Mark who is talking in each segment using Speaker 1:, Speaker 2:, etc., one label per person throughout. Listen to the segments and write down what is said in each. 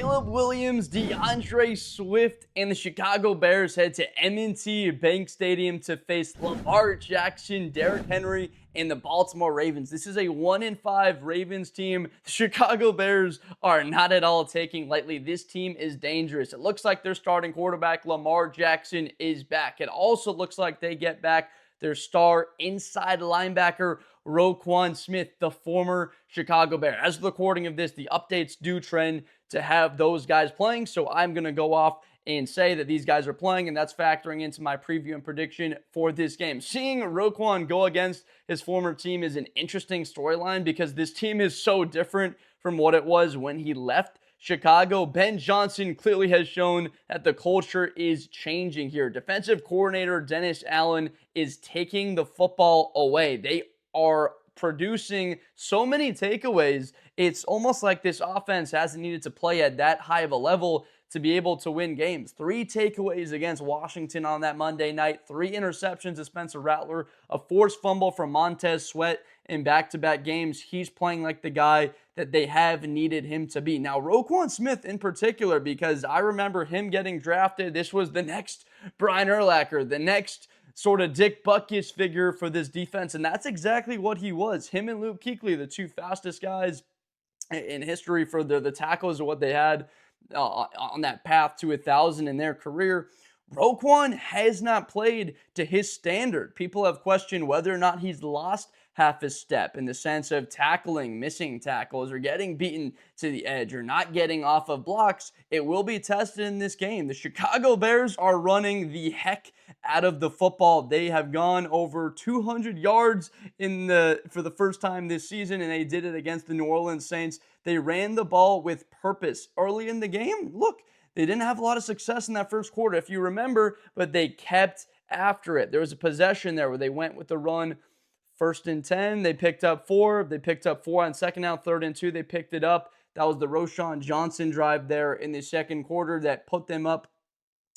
Speaker 1: Caleb Williams, DeAndre Swift, and the Chicago Bears head to M&T Bank Stadium to face Lamar Jackson, Derrick Henry, and the Baltimore Ravens. This is a 1-5 Ravens team. The Chicago Bears are not at all taking lightly. This team is dangerous. It looks like their starting quarterback, Lamar Jackson, is back. It also looks like they get back their star inside linebacker, Roquan Smith, the former Chicago Bear. As of the recording of this, the updates do trend to have those guys playing, so I'm going to go off and say that these guys are playing, and that's factoring into my preview and prediction for this game. Seeing Roquan go against his former team is an interesting storyline because this team is so different from what it was when he left Chicago. Ben Johnson clearly has shown that the culture is changing here. Defensive coordinator Dennis Allen is taking the football away. They are producing so many takeaways. It's almost like this offense hasn't needed to play at that high of a level to be able to win games. 3 takeaways against Washington on that Monday night, 3 interceptions of Spencer Rattler, a forced fumble from Montez Sweat in back-to-back games. He's playing like the guy that they have needed him to be. Now, Roquan Smith in particular, because I remember him getting drafted. This was the next Brian Urlacher, the next sort of Dick Butkus figure for this defense, and that's exactly what he was. Him and Luke Kuechly, the 2 fastest guys in history for the tackles, or what they had on that path to 1,000 in their career. Roquan has not played to his standard. People have questioned whether or not he's lost half his step in the sense of tackling, missing tackles, or getting beaten to the edge, or not getting off of blocks. It will be tested in this game. The Chicago Bears are running the heck out of the football. They have gone over 200 yards for the first time this season, and they did it against the New Orleans Saints. They ran the ball with purpose early in the game. Look, they didn't have a lot of success in that first quarter, if you remember, but they kept after it. There was a possession there where they went with the run. 1st and 10, they picked up 4. They picked up 4 on second down, 3rd and 2. They picked it up. That was the Roschon Johnson drive there in the second quarter that put them up,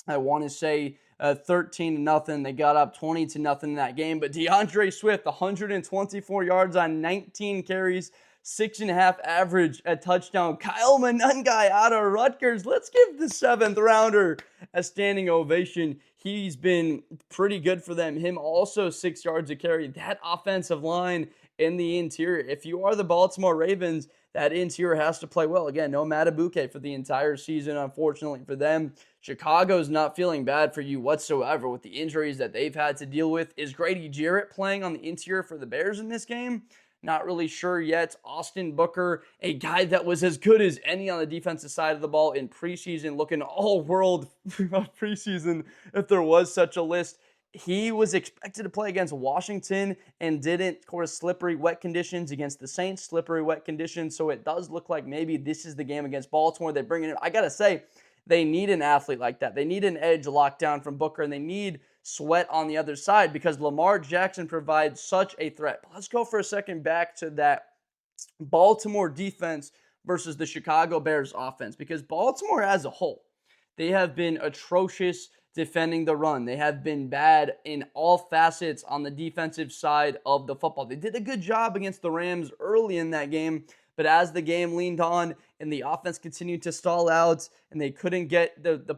Speaker 1: I want to say, 13-0. They got up 20-0 in that game. But DeAndre Swift, 124 yards on 19 carries, 6.5 average, a touchdown. Kyle Monangai out of Rutgers. Let's give the 7th rounder a standing ovation. He's been pretty good for them. Him also 6 yards a carry. That offensive line in the interior. If you are the Baltimore Ravens, that interior has to play well. Again, no Madubuike for the entire season, unfortunately for them. Chicago's not feeling bad for you whatsoever with the injuries that they've had to deal with. Is Grady Jarrett playing on the interior for the Bears in this game? Not really sure yet. Austin Booker, a guy that was as good as any on the defensive side of the ball in preseason, looking all-world preseason if there was such a list. He was expected to play against Washington and didn't. Of course, slippery, wet conditions against the Saints, slippery, wet conditions. So it does look like maybe this is the game against Baltimore. They bring it in. I got to say, they need an athlete like that. They need an edge lockdown from Booker, and they need Sweat on the other side because Lamar Jackson provides such a threat. But let's go for a second back to that Baltimore defense versus the Chicago Bears offense, because Baltimore as a whole, they have been atrocious defending the run. They have been bad in all facets on the defensive side of the football. They did a good job against the Rams early in that game, but as the game leaned on and the offense continued to stall out and they couldn't get the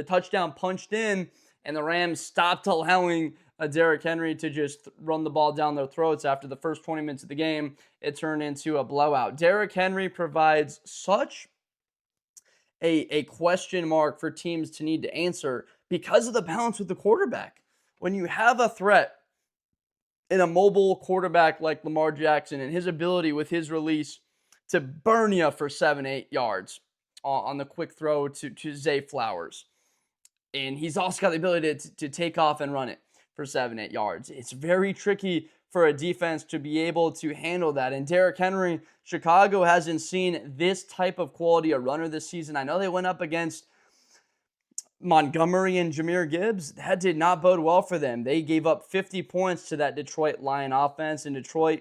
Speaker 1: touchdown punched in, and the Rams stopped allowing Derrick Henry to just run the ball down their throats after the first 20 minutes of the game, it turned into a blowout. Derrick Henry provides such a question mark for teams to need to answer because of the balance with the quarterback. When you have a threat in a mobile quarterback like Lamar Jackson and his ability with his release to burn you for 7-8 yards on the quick throw to Zay Flowers, and he's also got the ability to take off and run it for 7-8 yards. It's very tricky for a defense to be able to handle that. And Derrick Henry, Chicago hasn't seen this type of quality a runner this season. I know they went up against Montgomery and Jahmyr Gibbs. That did not bode well for them. They gave up 50 points to that Detroit Lion offense, and Detroit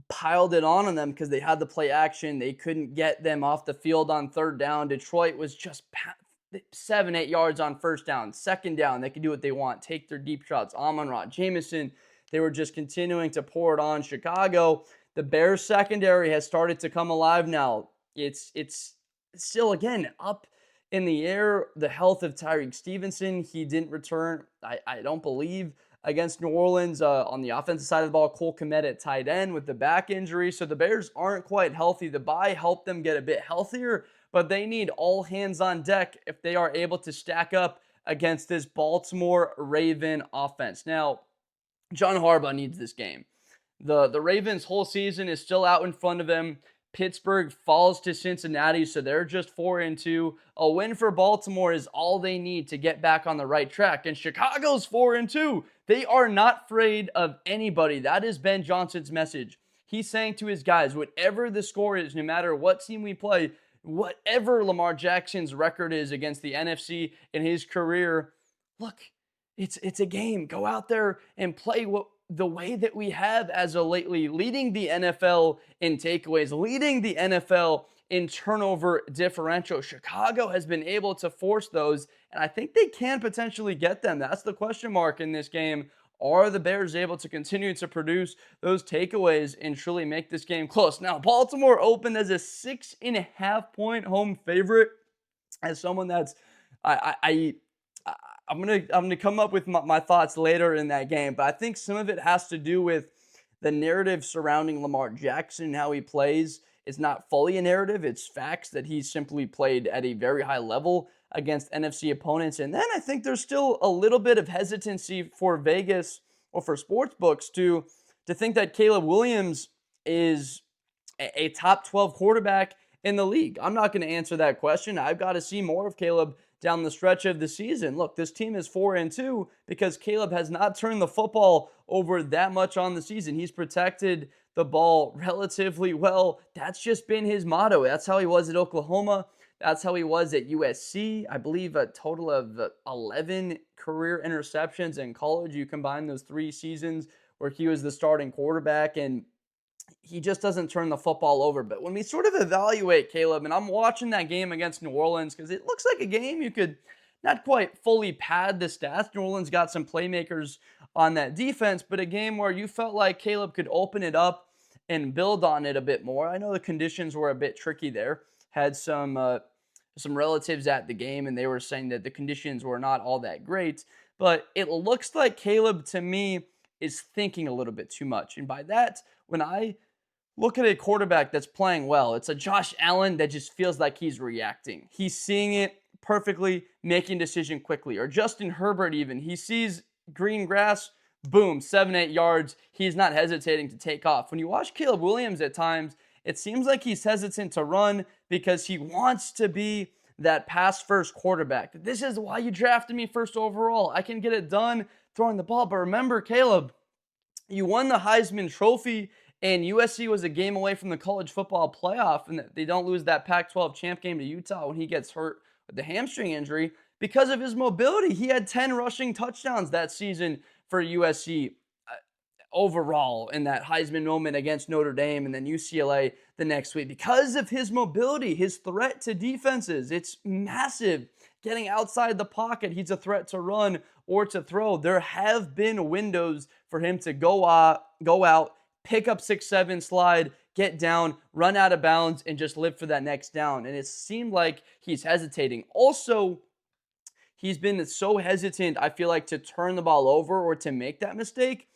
Speaker 1: piled it on them because they had the play action. They couldn't get them off the field on 3rd down. Detroit was just 7-8 yards on 1st down. 2nd down, they could do what they want. Take their deep shots. Amon-Ra, Jameson, they were just continuing to pour it on Chicago. The Bears secondary has started to come alive now. It's still, again, up in the air. The health of Tyreek Stevenson, he didn't return, I don't believe, against New Orleans. On the offensive side of the ball, Cole Kmet at tight end with the back injury. So the Bears aren't quite healthy. The bye helped them get a bit healthier, but they need all hands on deck if they are able to stack up against this Baltimore Raven offense. Now, John Harbaugh needs this game. The Ravens' whole season is still out in front of them. Pittsburgh falls to Cincinnati, so they're just 4-2. A win for Baltimore is all they need to get back on the right track. And Chicago's 4-2. They are not afraid of anybody. That is Ben Johnson's message. He's saying to his guys, whatever the score is, no matter what team we play, whatever Lamar Jackson's record is against the NFC in his career, look, it's a game. Go out there and play the way that we have as of lately, leading the NFL in takeaways, leading the NFL in turnover differential. Chicago has been able to force those, and I think they can potentially get them. That's the question mark in this game. Are the Bears able to continue to produce those takeaways and truly make this game close? Now, Baltimore opened as a 6.5-point home favorite. As someone that's, I'm gonna come up with my thoughts later in that game, but I think some of it has to do with the narrative surrounding Lamar Jackson and how he plays. It's not fully a narrative; it's facts that he's simply played at a very high level against NFC opponents. And then I think there's still a little bit of hesitancy for Vegas or for sports books to think that Caleb Williams is a top 12 quarterback in the league. I'm not going to answer that question. I've got to see more of Caleb down the stretch of the season. Look, this team is 4-2 because Caleb has not turned the football over that much on the season. He's protected the ball relatively well. That's just been his motto. That's how he was at Oklahoma. That's how he was at USC. I believe a total of 11 career interceptions in college. You combine those 3 seasons where he was the starting quarterback, and he just doesn't turn the football over. But when we sort of evaluate Caleb, and I'm watching that game against New Orleans because it looks like a game you could not quite fully pad the stats. New Orleans got some playmakers on that defense, but a game where you felt like Caleb could open it up and build on it a bit more. I know the conditions were a bit tricky there. Had some relatives at the game, and they were saying that the conditions were not all that great. But it looks like Caleb, to me, is thinking a little bit too much. And by that, when I look at a quarterback that's playing well, it's a Josh Allen that just feels like he's reacting. He's seeing it perfectly, making a decision quickly. Or Justin Herbert even. He sees green grass, boom, 7-8 yards. He's not hesitating to take off. When you watch Caleb Williams at times, it seems like he's hesitant to run because he wants to be that pass-first quarterback. This is why you drafted me first overall. I can get it done throwing the ball. But remember, Caleb, you won the Heisman Trophy, and USC was a game away from the college football playoff, and they don't lose that Pac-12 champ game to Utah when he gets hurt with the hamstring injury because of his mobility. He had 10 rushing touchdowns that season for USC. Overall in that Heisman moment against Notre Dame and then UCLA the next week. Because of his mobility, his threat to defenses, it's massive. Getting outside the pocket, he's a threat to run or to throw. There have been windows for him to go out, pick up 6-7, slide, get down, run out of bounds, and just live for that next down. And it seemed like he's hesitating. Also, he's been so hesitant, I feel like, to turn the ball over or to make that mistake,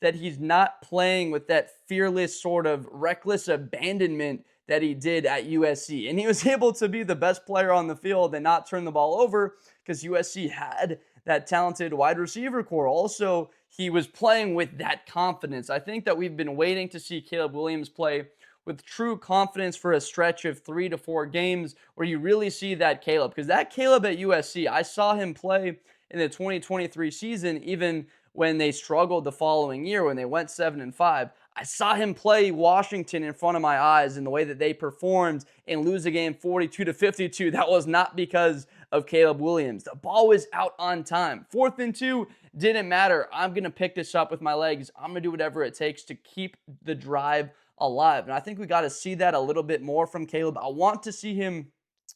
Speaker 1: that he's not playing with that fearless sort of reckless abandonment that he did at USC. And he was able to be the best player on the field and not turn the ball over because USC had that talented wide receiver core. Also, he was playing with that confidence. I think that we've been waiting to see Caleb Williams play with true confidence for a stretch of 3 to 4 games where you really see that Caleb. Because that Caleb at USC, I saw him play in the 2023 season, even when they struggled the following year, when they went 7-5. I saw him play Washington in front of my eyes in the way that they performed and lose a game 42-52. That was not because of Caleb Williams. The ball was out on time. 4th and 2 didn't matter. I'm going to pick this up with my legs. I'm going to do whatever it takes to keep the drive alive. And I think we got to see that a little bit more from Caleb. I want to see him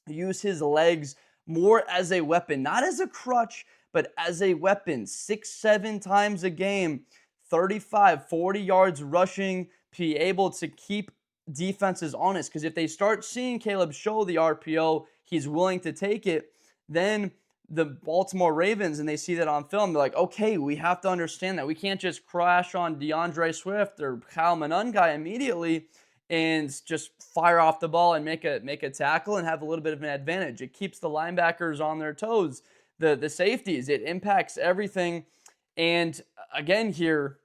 Speaker 1: use his legs more as a weapon, not as a crutch, but as a weapon. 6-7 times a game, 35, 40 yards rushing, be able to keep defense is honest. Because if they start seeing Caleb show the RPO, he's willing to take it, then the Baltimore Ravens, and they see that on film, they're like, okay, we have to understand that. We can't just crash on DeAndre Swift or Kyle Monungai immediately and just fire off the ball and make a tackle and have a little bit of an advantage. It keeps the linebackers on their toes, the safeties. It impacts everything. And again here,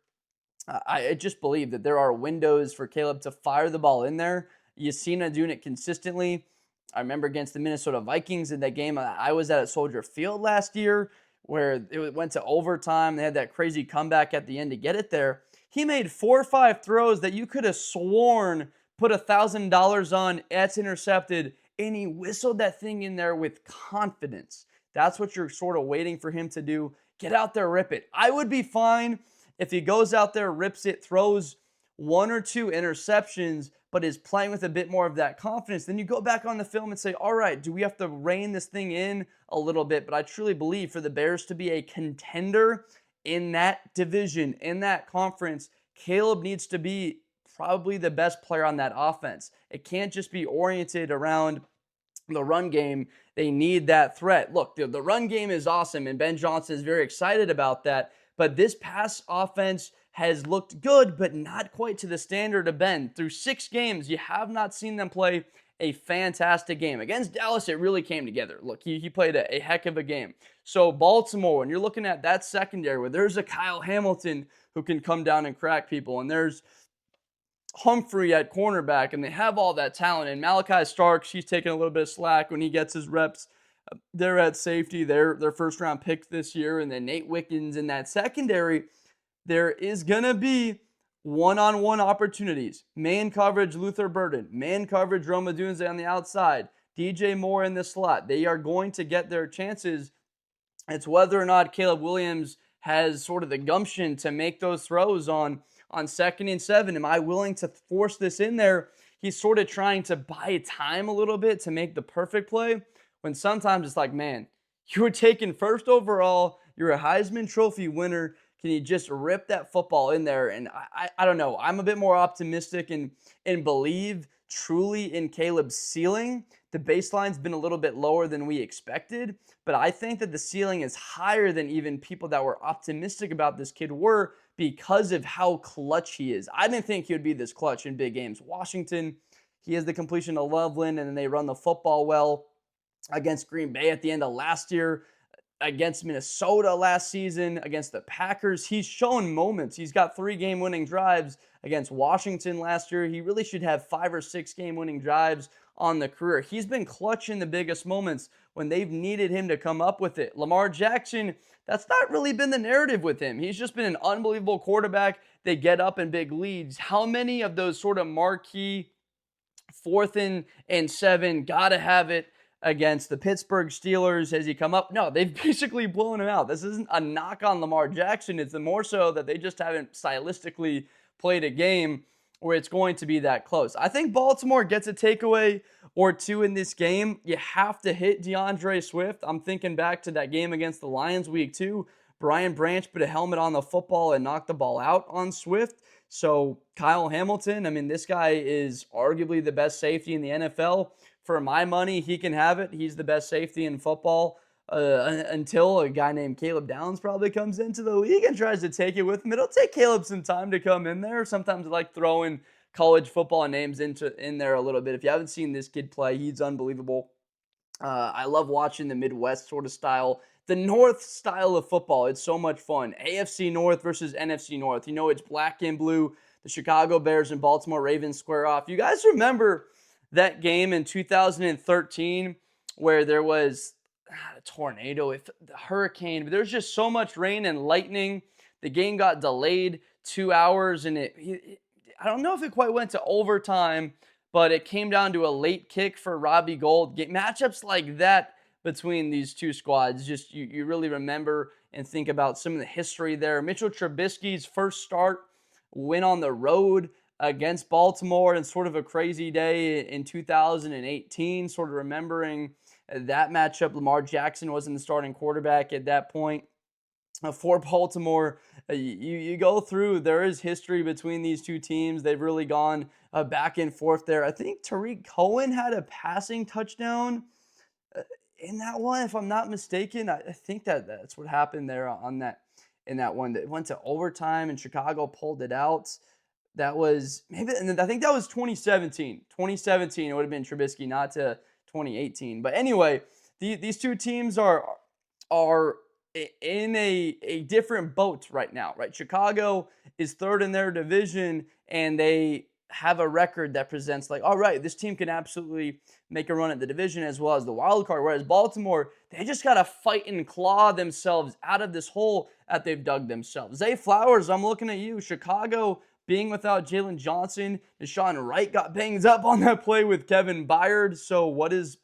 Speaker 1: I just believe that there are windows for Caleb to fire the ball in there. You've seen him doing it consistently. I remember against the Minnesota Vikings in that game I was at Soldier Field last year where it went to overtime. They had that crazy comeback at the end to get it there. He made 4 or 5 throws that you could have sworn put $1,000 on. It's intercepted, and he whistled that thing in there with confidence. That's what you're sort of waiting for him to do. Get out there, rip it. I would be fine if he goes out there, rips it, throws 1 or 2 interceptions, but is playing with a bit more of that confidence. Then you go back on the film and say, all right, do we have to rein this thing in a little bit? But I truly believe for the Bears to be a contender in that division, in that conference, Caleb needs to be probably the best player on that offense. It can't just be oriented around the run game. They need that threat. Look, the run game is awesome, and Ben Johnson is very excited about that. But this pass offense has looked good, but not quite to the standard of Ben. Through 6 games, you have not seen them play a fantastic game. Against Dallas, it really came together. Look, he played a heck of a game. So Baltimore, when you're looking at that secondary where there's a Kyle Hamilton who can come down and crack people, and there's Humphrey at cornerback, and they have all that talent. And Malachi Starks, he's taking a little bit of slack when he gets his reps. They're at safety. They're their first-round picks this year. And then Nate Wickens in that secondary. There is going to be one-on-one opportunities. Man coverage, Luther Burden. Man coverage, Rome Odunze on the outside. DJ Moore in the slot. They are going to get their chances. It's whether or not Caleb Williams has sort of the gumption to make those throws on 2nd and 7. Am I willing to force this in there? He's sort of trying to buy time a little bit to make the perfect play, when sometimes it's like, man, you were taken first overall. You're a Heisman Trophy winner. Can you just rip that football in there? And I don't know. I'm a bit more optimistic and believe truly in Caleb's ceiling. The baseline's been a little bit lower than we expected, but I think that the ceiling is higher than even people that were optimistic about this kid were, because of how clutch he is. I didn't think he would be this clutch in big games. Washington, he has the completion to Loveland, and then they run the football well against Green Bay at the end of last year, against Minnesota last season, against the Packers. He's shown moments. He's got 3 game-winning drives against Washington last year. He really should have 5 or 6 game-winning drives on the career. He's been clutch in the biggest moments when they've needed him to come up with it. Lamar Jackson, that's not really been the narrative with him. He's just been an unbelievable quarterback. They get up in big leads. How many of those sort of marquee 4th and 7, gotta have it against the Pittsburgh Steelers as he come up? No, they've basically blown him out. This isn't a knock on Lamar Jackson. It's more so that they just haven't stylistically played a game where it's going to be that close. I think Baltimore gets a takeaway or 2 in this game. You have to hit DeAndre Swift. I'm thinking back to that game against the Lions week 2. Brian Branch put a helmet on the football and knocked the ball out on Swift. So Kyle Hamilton, I mean, this guy is arguably the best safety in the NFL. For my money, he can have it. He's the best safety in football until a guy named Caleb Downs probably comes into the league and tries to take it with him. It'll take Caleb some time to come in there. Sometimes I like throwing college football names in there a little bit. If you haven't seen this kid play, he's unbelievable. I love watching the Midwest sort of style, the North style of football. It's so much fun. AFC North versus NFC North. You know, it's black and blue. The Chicago Bears and Baltimore Ravens square off. You guys remember that game in 2013 where there was a tornado, a hurricane, but there was just so much rain and lightning. The game got delayed 2 hours, and I don't know if it quite went to overtime, but it came down to a late kick for Robbie Gould. Matchups like that between these two squads, just you really remember and think about some of the history there. Mitchell Trubisky's first start win on the road against Baltimore, and sort of a crazy day in 2018, sort of remembering that matchup. Lamar Jackson wasn't the starting quarterback at that point. for Baltimore. You go through, there is history between these two teams. They've really gone back and forth there. I think Tariq Cohen had a passing touchdown uh, in that one, if I'm not mistaken. I think that's what happened there on that in that one. That went to overtime and Chicago pulled it out. That was maybe, and I think that was 2017. 2017, it would have been Trubisky, not to 2018. But anyway, these two teams are in a different boat right now, right? Chicago is third in their division, and they have a record that presents like, all right, this team can absolutely make a run at the division as well as the wild card. Whereas Baltimore, they just got to fight and claw themselves out of this hole that they've dug themselves. Zay Flowers, I'm looking at you. Chicago being without Jalen Johnson, Deshaun Wright got banged up on that play with Kevin Byard. So what is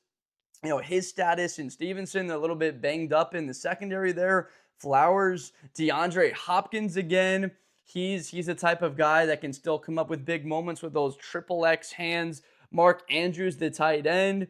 Speaker 1: his status? And Stevenson, a little bit banged up in the secondary there. Flowers, DeAndre Hopkins again. He's the type of guy that can still come up with big moments with those triple X hands. Mark Andrews, the tight end.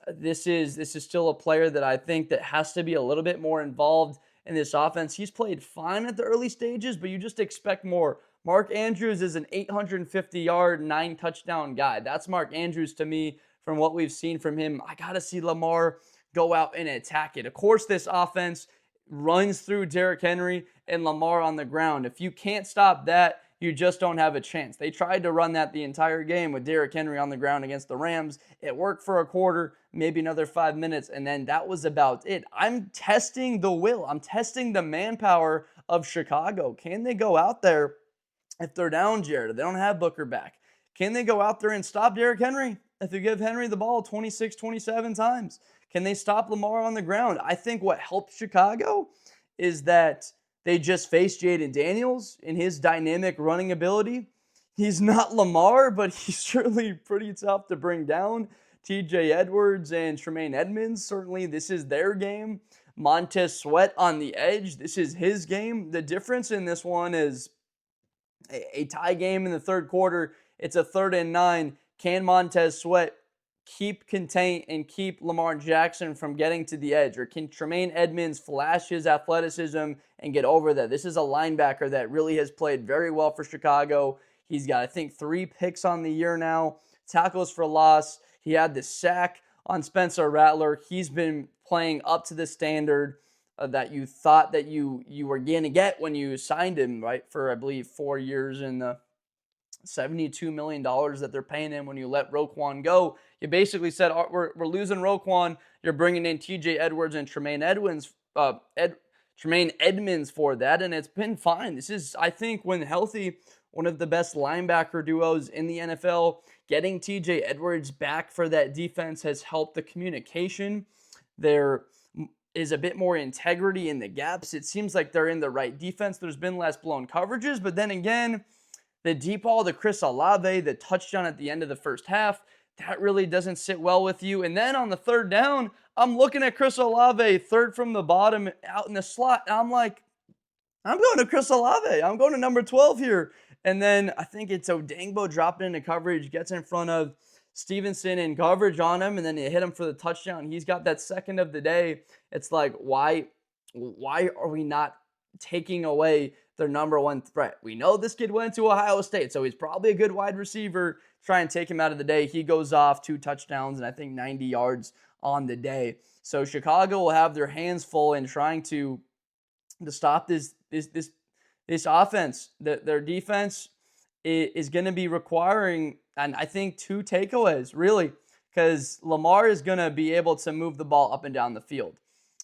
Speaker 1: This is still a player that I think that has to be a little bit more involved in this offense. He's played fine at the early stages, but you just expect more. Mark Andrews is an 850-yard, 9-touchdown guy. That's Mark Andrews to me from what we've seen from him. I got to see Lamar go out and attack it. Of course, this offense runs through Derrick Henry and Lamar on the ground. If you can't stop that, you just don't have a chance. They tried to run that the entire game with Derrick Henry on the ground against the Rams. It worked for a quarter, maybe another 5 minutes, and then that was about it. I'm testing the will. I'm testing the manpower of Chicago. Can they go out there if they're down, Jared? They don't have Booker back. Can they go out there and stop Derrick Henry if you give Henry the ball 26, 27 times? Can they stop Lamar on the ground? I think what helps Chicago is that they just faced Jaden Daniels in his dynamic running ability. He's not Lamar, but he's certainly pretty tough to bring down. TJ Edwards and Tremaine Edmonds, certainly this is their game. Montez Sweat on the edge, this is his game. The difference in this one is a tie game in the third quarter. It's a 3rd and 9. Can Montez Sweat keep contained and keep Lamar Jackson from getting to the edge? Or can Tremaine Edmonds flash his athleticism and get over that? This is a linebacker that really has played very well for Chicago. He's got, I think, 3 picks on the year now, tackles for loss. He had the sack on Spencer Rattler. He's been playing up to the standard that you thought that you were going to get when you signed him, right, for, I believe, 4 years and the $72 million that they're paying him when you let Roquan go. You basically said, oh, we're losing Roquan. You're bringing in TJ Edwards and Tremaine Edmonds for that, and it's been fine. This is, I think, when healthy, one of the best linebacker duos in the NFL. Getting TJ Edwards back for that defense has helped the communication. There is a bit more integrity in the gaps. It seems like they're in the right defense. There's been less blown coverages, but then again, the deep ball to Chris Olave, the touchdown at the end of the first half, that really doesn't sit well with you. And then on the 3rd down, I'm looking at Chris Olave, 3rd from the bottom, out in the slot, and I'm like, I'm going to Chris Olave. I'm going to number 12 here. And then I think it's Odunze dropping into coverage, gets in front of Stevenson in coverage on him, and then you hit him for the touchdown. He's got that 2nd of the day. It's like, why are we not taking away their number 1 threat? We know this kid went to Ohio State, so he's probably a good wide receiver. Try and take him out of the day. He goes off 2 touchdowns and I think 90 yards on the day. So Chicago will have their hands full in trying to stop this offense. Their defense is going to be requiring, and I think, 2 takeaways, really, because Lamar is going to be able to move the ball up and down the field.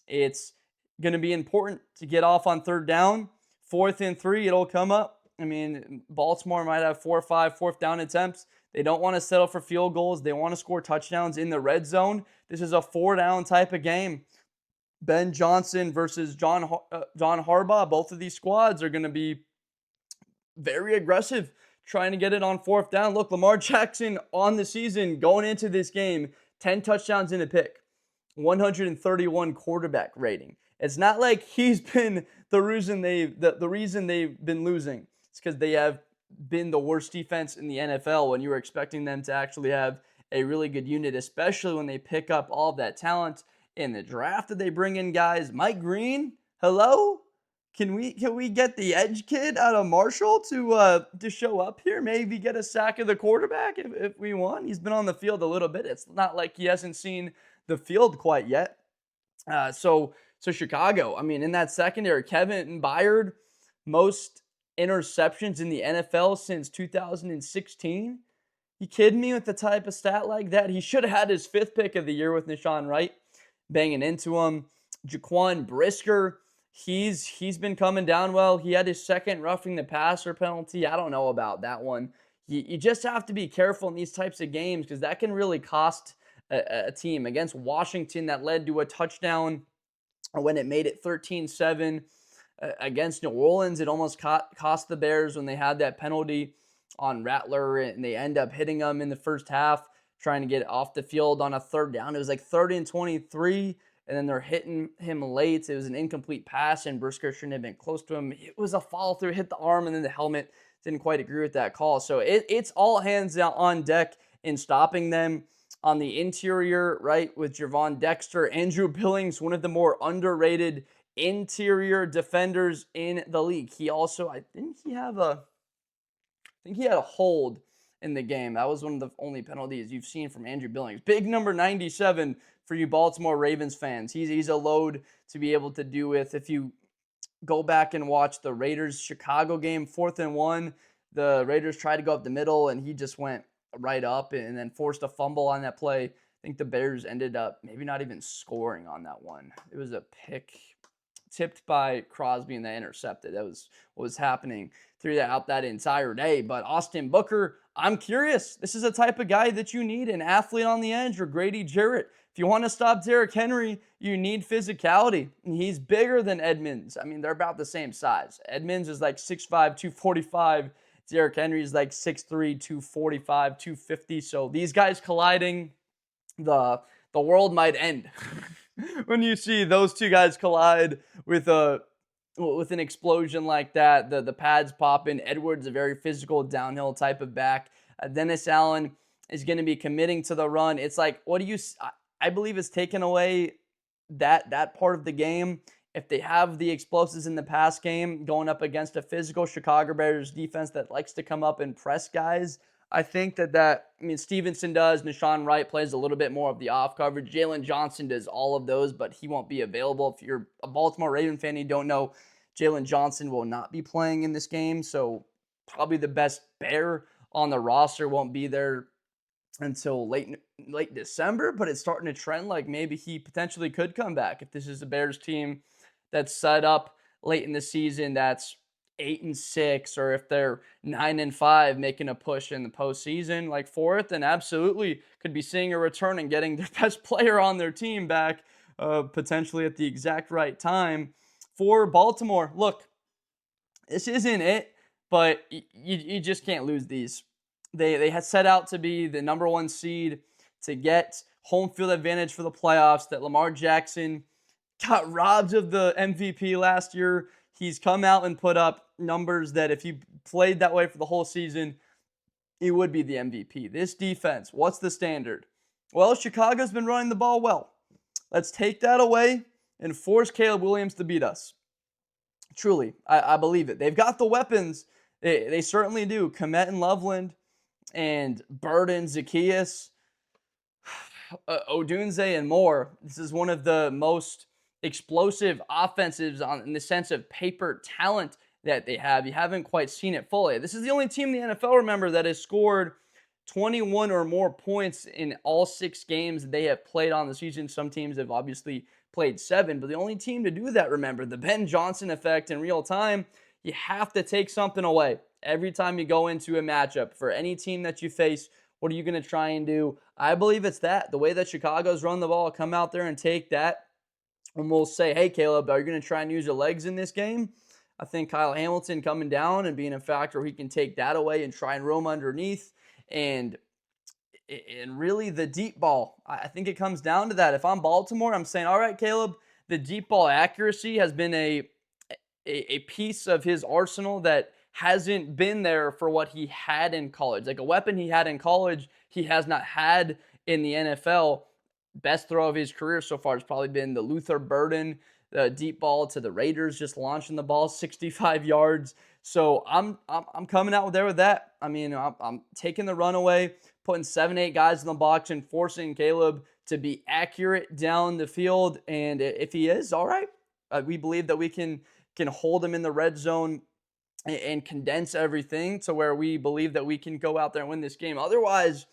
Speaker 1: It's going to be important to get off on 3rd down. 4th and 3, it'll come up. I mean, Baltimore might have 4 or 5 4th down attempts. They don't want to settle for field goals. They want to score touchdowns in the red zone. This is a 4-down type of game. Ben Johnson versus John Harbaugh. Both of these squads are going to be very aggressive trying to get it on 4th down. Look, Lamar Jackson on the season going into this game, 10 touchdowns and a pick, 131 quarterback rating. It's not like he's been the reason they've been losing. It's because they have been the worst defense in the NFL when you were expecting them to actually have a really good unit, especially when they pick up all of that talent in the draft that they bring in guys. Mike Green, hello? Can we get the edge kid out of Marshall to show up here? Maybe get a sack of the quarterback if we want. He's been on the field a little bit. It's not like he hasn't seen the field quite yet. So Chicago, I mean, in that secondary, Kevin Byard, most interceptions in the NFL since 2016. You kidding me with the type of stat like that? He should have had his 5th pick of the year with Nishan Wright banging into him. Jaquan Brisker, he's been coming down well. He had his 2nd roughing the passer penalty. I don't know about that one. You just have to be careful in these types of games because that can really cost a team. Against Washington, that led to a touchdown when it made it 13-7. Against New Orleans, it almost cost the Bears when they had that penalty on Rattler, and they end up hitting him in the first half, trying to get off the field on a 3rd down. It was like 3rd and 23, and then they're hitting him late. It was an incomplete pass, and Brisker shouldn't have been close to him. It was a follow-through, hit the arm, and then the helmet. Didn't quite agree with that call. So it's all hands on deck in stopping them. On the interior, right, with Javon Dexter, Andrew Billings, one of the more underrated interior defenders in the league. He also, I think he had a hold in the game. That was one of the only penalties you've seen from Andrew Billings. Big number 97 for you Baltimore Ravens fans. He's a load to be able to do with. If you go back and watch the Raiders-Chicago game, 4th and 1, the Raiders tried to go up the middle, and he just went right up and then forced a fumble on that play. I think the Bears ended up maybe not even scoring on that one. It was a pick tipped by Crosby and they intercepted. That was what was happening throughout that entire day. But Austin Booker, I'm curious. This is a type of guy that you need, an athlete on the edge or Grady Jarrett. If you want to stop Derrick Henry, you need physicality. And he's bigger than Edmonds. I mean, they're about the same size. Edmonds is like 6'5", 245. Derrick Henry is like 6'3", 245, 250. So these guys colliding, the world might end when you see those two guys collide with an explosion like that. The pads popping. Edwards, a very physical downhill type of back. Dennis Allen is going to be committing to the run. It's like, I believe it's taken away that part of the game. If they have the explosives in the pass game going up against a physical Chicago Bears defense that likes to come up and press guys, I think that Stevenson does. Nishan Wright plays a little bit more of the off coverage. Jalen Johnson does all of those, but he won't be available. If you're a Baltimore Raven fan, you don't know, Jalen Johnson will not be playing in this game. So probably the best Bear on the roster won't be there until late December, but it's starting to trend like maybe he potentially could come back if this is a Bears team that's set up late in the season that's 8-6, or if they're 9-5 making a push in the postseason like for it, then absolutely could be seeing a return and getting their best player on their team back potentially at the exact right time for Baltimore. Look, this isn't it, but you just can't lose these. They had set out to be the number 1 seed to get home field advantage for the playoffs, that Lamar Jackson got robbed of the MVP last year. He's come out and put up numbers that if he played that way for the whole season, he would be the MVP. This defense, what's the standard? Well, Chicago's been running the ball well. Let's take that away and force Caleb Williams to beat us. Truly, I believe it. They've got the weapons. They certainly do. Komet and Loveland and Burden, Zacchaeus, Odunze, and more. This is one of the most explosive offensives in the sense of paper talent that they have. You haven't quite seen it fully. This is the only team in the NFL, remember, that has scored 21 or more points in all 6 games they have played on the season. Some teams have obviously played 7, but the only team to do that, remember, the Ben Johnson effect in real time, you have to take something away every time you go into a matchup. For any team that you face, what are you going to try and do? I believe it's that. The way that Chicago's run the ball, come out there and take that. And we'll say, hey, Caleb, are you going to try and use your legs in this game? I think Kyle Hamilton coming down and being a factor, he can take that away and try and roam underneath. And really the deep ball, I think it comes down to that. If I'm Baltimore, I'm saying, all right, Caleb, the deep ball accuracy has been a piece of his arsenal that hasn't been there for what he had in college. Like a weapon he had in college, he has not had in the NFL. Best throw of his career so far has probably been the Luther Burden the deep ball to the Raiders, just launching the ball 65 yards. So I'm coming out there with that. I mean, I'm taking the runaway, putting 7-8 guys in the box and forcing Caleb to be accurate down the field. And if he is, all right, we believe that we can hold him in the red zone and condense everything to where we believe that we can go out there and win this game. Otherwise,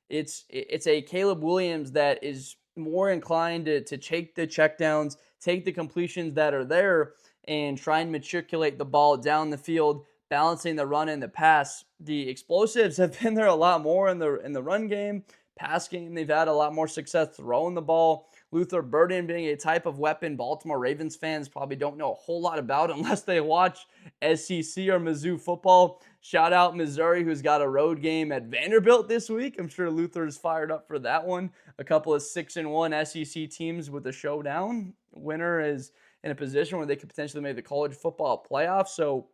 Speaker 1: it's a Caleb Williams that is more inclined to take the checkdowns, take the completions that are there, and try and matriculate the ball down the field, balancing the run and the pass. The explosives have been there a lot more in the run game. Pass game, they've had a lot more success throwing the ball. Luther Burden being a type of weapon Baltimore Ravens fans probably don't know a whole lot about unless they watch SEC or Mizzou football. Shout out Missouri, who's got a road game at Vanderbilt this week. I'm sure Luther is fired up for that one. A couple of 6-1 SEC teams with a showdown. Winner is in a position where they could potentially make the college football playoff. So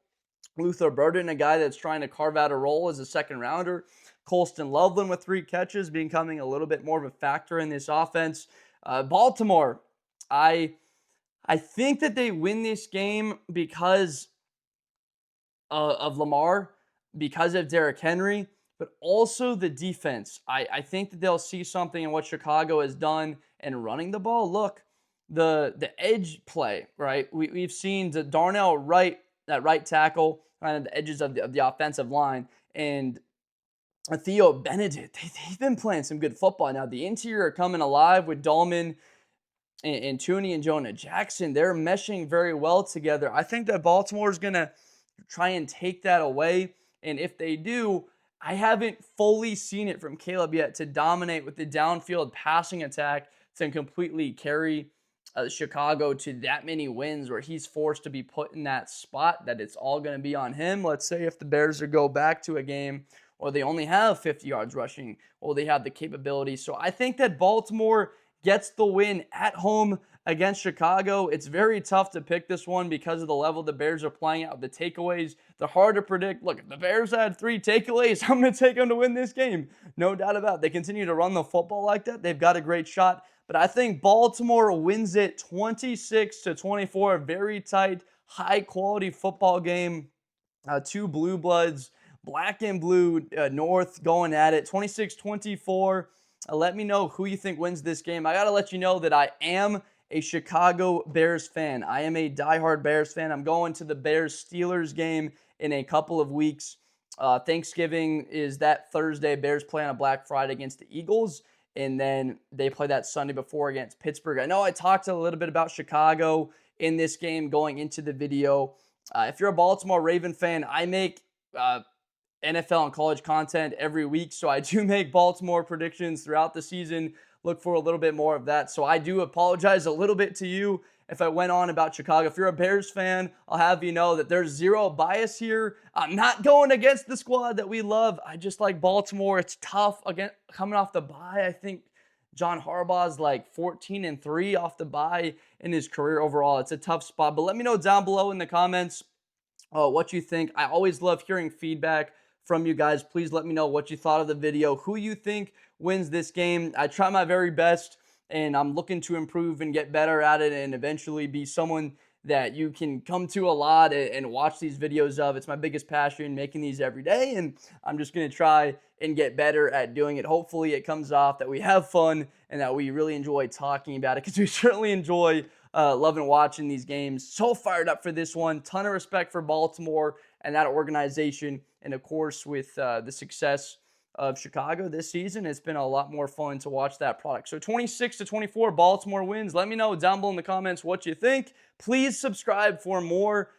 Speaker 1: Luther Burden, a guy that's trying to carve out a role as a second rounder. Colston Loveland with 3 catches, becoming a little bit more of a factor in this offense. Baltimore, I think that they win this game because of Lamar, because of Derrick Henry, but also the defense. I think that they'll see something in what Chicago has done in running the ball. Look, the edge play, right? We've seen Darnell Wright, that right tackle, right at the edges of the offensive line, and Theo Benedict. They've been playing some good football. Now, the interior are coming alive with Dahlman and Tooney and Jonah Jackson. They're meshing very well together. I think that Baltimore is going to try and take that away. And if they do, I haven't fully seen it from Caleb yet to dominate with the downfield passing attack to completely carry Chicago to that many wins where he's forced to be put in that spot that it's all going to be on him. Let's say if the Bears go back to a game or they only have 50 yards rushing, or they have the capability. So I think that Baltimore gets the win at home against Chicago. It's very tough to pick this one because of the level the Bears are playing at with the takeaways. They're hard to predict. Look, if the Bears had 3 takeaways, I'm going to take them to win this game. No doubt about it. They continue to run the football like that. They've got a great shot. But I think Baltimore wins it 26-24. A very tight, high-quality football game. 2 blue bloods. Black and blue, North going at it, 26-24. Let me know who you think wins this game. I got to let you know that I am a Chicago Bears fan. I am a diehard Bears fan. I'm going to the Bears-Steelers game in a couple of weeks. Thanksgiving is that Thursday. Bears play on a Black Friday against the Eagles, and then they play that Sunday before against Pittsburgh. I know I talked a little bit about Chicago in this game going into the video. If you're a Baltimore Raven fan, I make NFL and college content every week, so I do make Baltimore predictions throughout the season. Look for a little bit more of that. So I do apologize a little bit to you if I went on about Chicago. If you're a Bears fan, I'll have you know that there's zero bias here. I'm not going against the squad that we love. I just like Baltimore. It's tough again coming off the bye. I think John Harbaugh's like 14-3 off the bye in his career overall. It's a tough spot. But let me know down below in the comments what you think. I always love hearing feedback from you guys. Please let me know what you thought of the video, who you think wins this game. I try my very best, and I'm looking to improve and get better at it and eventually be someone that you can come to a lot and watch these videos of. It's my biggest passion, making these every day, and I'm just going to try and get better at doing it. Hopefully it comes off that we have fun and that we really enjoy talking about it, because we certainly enjoy loving watching these games. So fired up for this one. Ton of respect for Baltimore and that organization. And of course, with the success of Chicago this season, it's been a lot more fun to watch that product. So 26-24, Baltimore wins. Let me know down below in the comments what you think. Please subscribe for more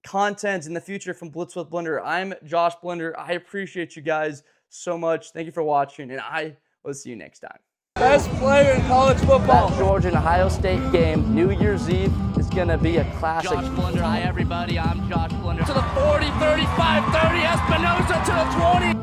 Speaker 1: content in the future from Blitz with Blender. I'm Josh Blender. I appreciate you guys so much. Thank you for watching, and I will see you next time.
Speaker 2: Best player in college football.
Speaker 1: That Georgia and Ohio State game, New Year's Eve, is going to be a classic.
Speaker 3: Josh Blender, hi everybody, I'm Josh Blender.
Speaker 2: To the 40, 35, 30, Espinosa to the 20.